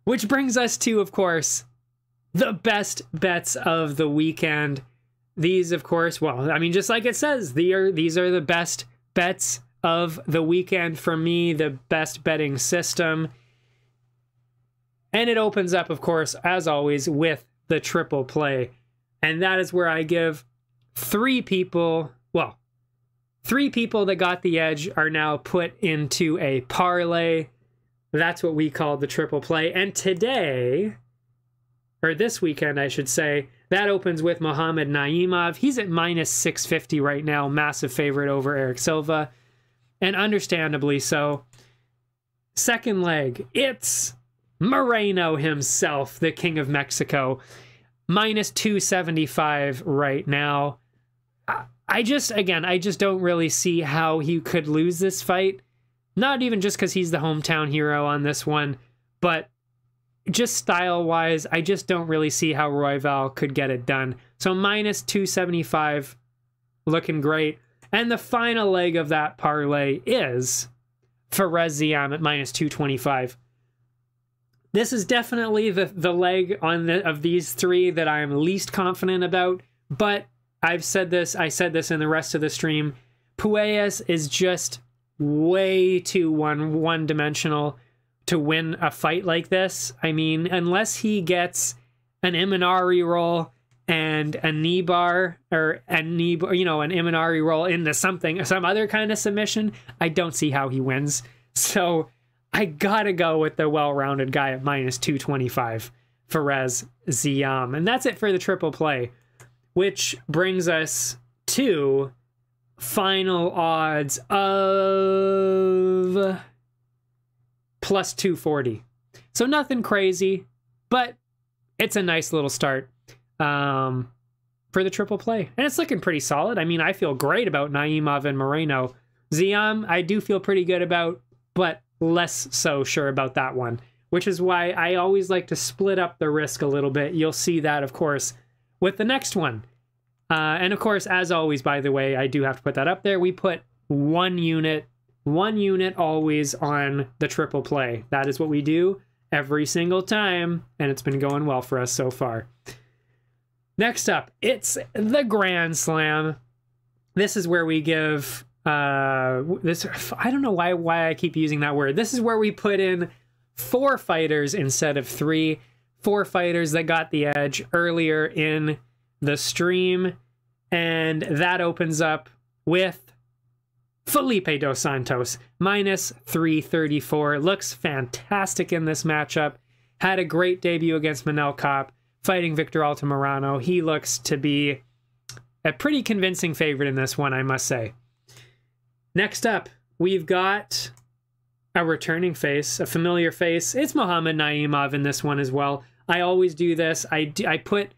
Which brings us to, of course, the best bets of the weekend. These, of course, well, I mean, just like it says, these are the best bets of the weekend for me, the best betting system. And it opens up, of course, as always, with the triple play. And that is where I give three people that got the edge are now put into a parlay. That's what we call the triple play. And today, or this weekend, I should say, that opens with Muhammad Naimov. He's at minus 650 right now, massive favorite over Eric Silva, and understandably so. Second leg, it's Moreno himself, the King of Mexico, minus 275 right now. I just don't really see how he could lose this fight. Not even just because he's the hometown hero on this one, but just style-wise, I just don't really see how Royval could get it done. So minus 275, looking great. And the final leg of that parlay is Fares Ziam at minus 225. This is definitely the leg of these three that I am least confident about, but I said this in the rest of the stream. Puelles is just way too one-dimensional to win a fight like this. I mean, unless he gets an Imanari roll and a knee bar, or an Imanari roll into some other kind of submission, I don't see how he wins. So I gotta go with the well-rounded guy at minus 225, Fares Ziam. And that's it for the triple play, which brings us to final odds of plus 240. So nothing crazy, but it's a nice little start for the triple play. And it's looking pretty solid. I mean, I feel great about Naimov and Moreno. Ziam, I do feel pretty good about, but less so sure about that one, which is why I always like to split up the risk a little bit. You'll see that, of course, with the next one. And of course, as always, by the way, I do have to put that up there. We put one unit always on the triple play. That is what we do every single time, and it's been going well for us so far. Next up, it's the Grand Slam. This is where we give this. I don't know why I keep using that word. This is where we put in 4 fighters instead of 3. 4 fighters that got the edge earlier in the stream, and that opens up with Felipe Dos Santos, minus 334. Looks fantastic in this matchup. Had a great debut against Manel Kape, fighting Victor Altamirano. He looks to be a pretty convincing favorite in this one, I must say. Next up, we've got a returning face, a familiar face. It's Muhammad Naimov in this one as well. I always do this. I put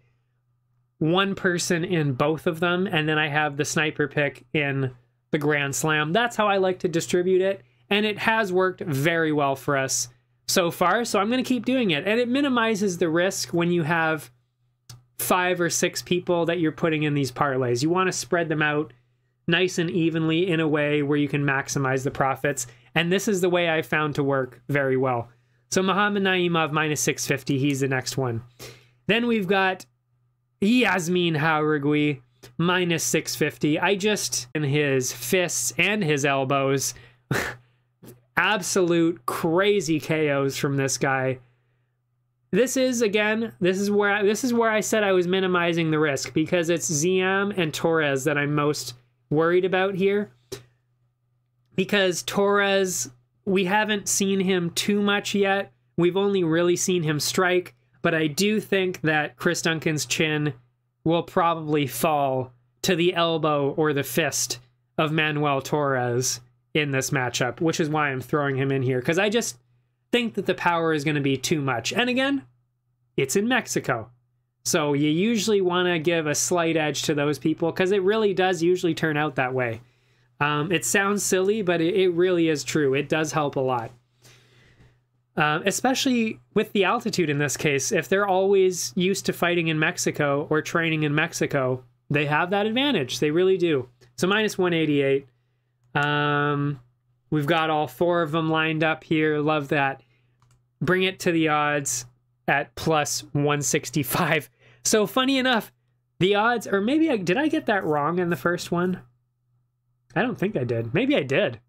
one person in both of them, and then I have the sniper pick in the Grand Slam. That's how I like to distribute it, and it has worked very well for us so far, so I'm going to keep doing it. And it minimizes the risk when you have 5 or 6 people that you're putting in these parlays. You want to spread them out nice and evenly in a way where you can maximize the profits, and this is the way I found to work very well. So Muhammad Naimov minus 650, he's the next one. Then we've got Yasmin Jauregui minus 650. In his fists and his elbows, absolute crazy KOs from this guy. This is where I said I was minimizing the risk, because it's Ziam and Torres that I'm most worried about here. Because Torres, we haven't seen him too much yet. We've only really seen him strike, but I do think that Chris Duncan's chin will probably fall to the elbow or the fist of Manuel Torres in this matchup, which is why I'm throwing him in here, because I just think that the power is going to be too much. And again, it's in Mexico, so you usually want to give a slight edge to those people, because it really does usually turn out that way. It sounds silly, but it really is true. It does help a lot. Especially with the altitude in this case. If they're always used to fighting in Mexico or training in Mexico, they have that advantage. They really do. So minus 188. We've got all 4 of them lined up here. Love that. bring it to the odds at plus 165. So funny enough, the odds, or maybe did I get that wrong in the first one? I don't think I did. Maybe I did.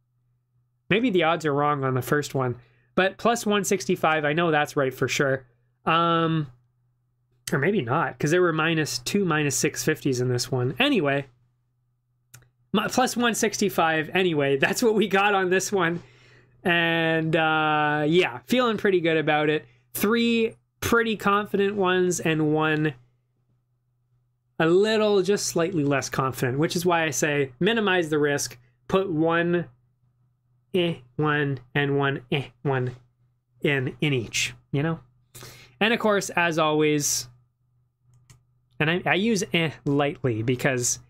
Maybe the odds are wrong on the first one, but plus 165, I know that's right for sure. Or maybe not, because there were -2, -650s in this one. Anyway, plus 165. Anyway, that's what we got on this one. And yeah, feeling pretty good about it. 3 pretty confident ones and 1 a little, just slightly less confident, which is why I say minimize the risk. Put 1 1 and 1 1 in each, you know? And of course, as always, and I use lightly because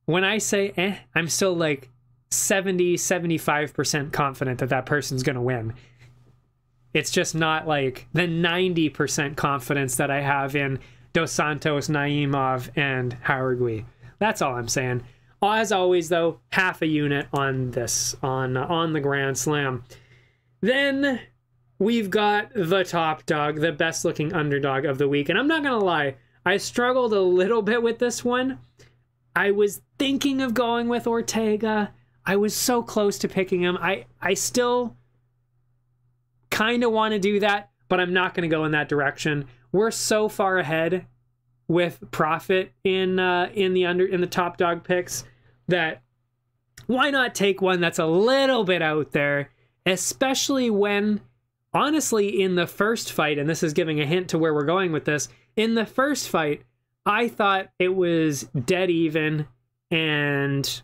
when I say I'm still like 70-75% confident that that person's gonna win. It's just not like the 90% confidence that I have in Dos Santos, Naimov, and Hauregui. That's all I'm saying. As always, though, half a unit on this, on the Grand Slam. Then we've got the top dog, the best looking underdog of the week. And I'm not going to lie, I struggled a little bit with this one. I was thinking of going with Ortega. I was so close to picking him. I still kind of want to do that, but I'm not going to go in that direction. We're so far ahead with profit in the top dog picks that why not take one that's a little bit out there, especially when, honestly, in the first fight, and this is giving a hint to where we're going with this, in the first fight, I thought it was dead even and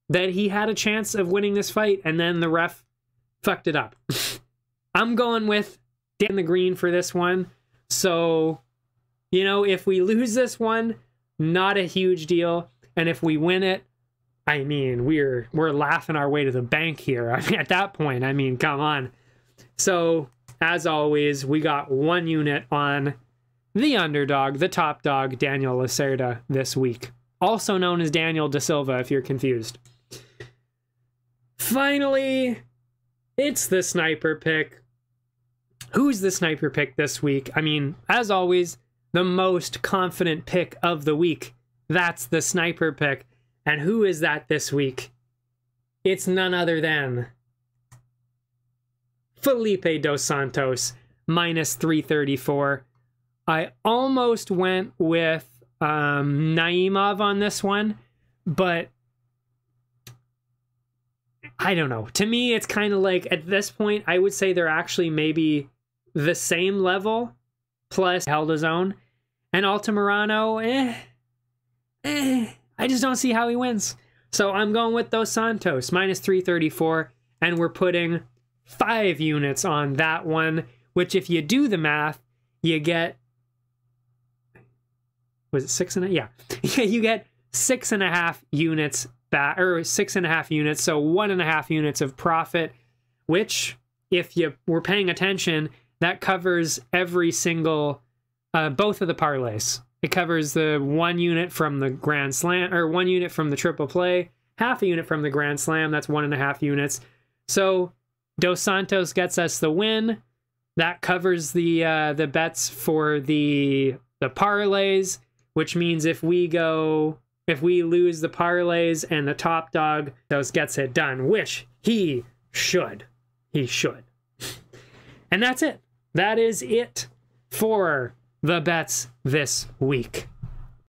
that he had a chance of winning this fight, and then the ref fucked it up. I'm going with Dan the Green for this one. So, you know, if we lose this one, not a huge deal. And if we win it, I mean, we're laughing our way to the bank here. I mean, at that point, I mean, come on. So, as always, we got 1 unit on the underdog, the top dog, Daniel Lacerda this week. Also known as Daniel Da Silva, if you're confused. Finally, it's the sniper pick. Who's the sniper pick this week? I mean, as always, the most confident pick of the week. That's the sniper pick. And who is that this week? It's none other than Felipe Dos Santos, -334. I almost went with Naimov on this one, but I don't know. To me, it's kind of like, at this point, I would say they're actually maybe the same level, plus held his own. And Altamirano, I just don't see how he wins. So I'm going with Dos Santos, -334, and we're putting 5 units on that one, which if you do the math, you get, was it 6.5? Yeah. You get 6.5 units back, or 6.5 units, so 1.5 units of profit, which, if you were paying attention, that covers every single, both of the parlays. It covers the 1 unit from the Grand Slam, or 1 unit from the triple play, half a unit from the Grand Slam, that's 1.5 units. So Dos Santos gets us the win. That covers the bets for the parlays, which means if we lose the parlays and the top dog, Dos gets it done, which he should. He should. And that's it. That is it for the bets this week.